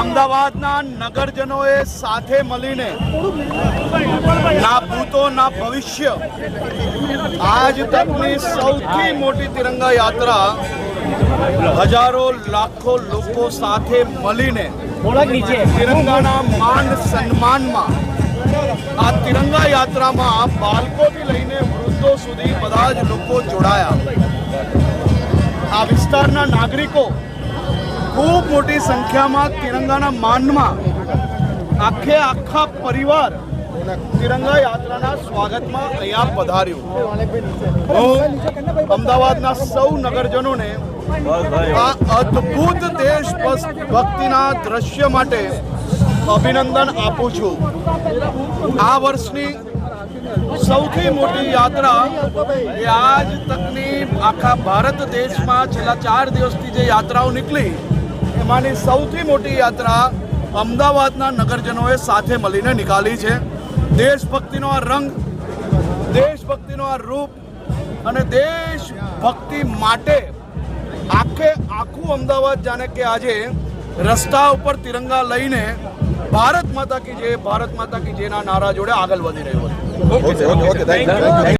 અમદાવાદના નગરજનોએ સાથે મળીને ના ભૂતો ના ભવિષ્ય આજ તકની સૌથી મોટી તિરંગા યાત્રા હજારો લાખો લોકો સાથે મળીને તિરંગાના માન સન્માનમાં આ તિરંગા યાત્રામાં બાળકોથી લઈને વૃદ્ધો સુધી બધા જ લોકો જોડાયા। આ વિસ્તારના નાગરિકો ખૂબ મોટી સંખ્યામાં તિરંગાના માનમાં આખા પરિવાર તિરંગા યાત્રાના સ્વાગતમાં અહીંયા પધાર્યું। હું અમદાવાદના સૌ નગરજનોને આ અદ્ભુત દેશભક્તિના દ્રશ્ય માટે અભિનંદન આપું છું। આ વર્ષની સૌથી મોટી યાત્રા એ આજ તકની આખા ભારત દેશમાં છેલ્લા 4 દિવસથી જે યાત્રાઓ નીકળી એમાંની સૌથી મોટી યાત્રા અમદાવાદના નગરજનોએ સાથે મળીને નીકાળી છે। દેશભક્તિનો આ રંગ, દેશભક્તિનો આ રૂપ અને દેશભક્તિ માટે આખું અમદાવાદ જાણે કે આજે રસ્તા ઉપર તિરંગા લઈને ભારત માતા કી જય, ભારત માતા કી જયના નારા જોડે આગળ વધી રહ્યું હતું।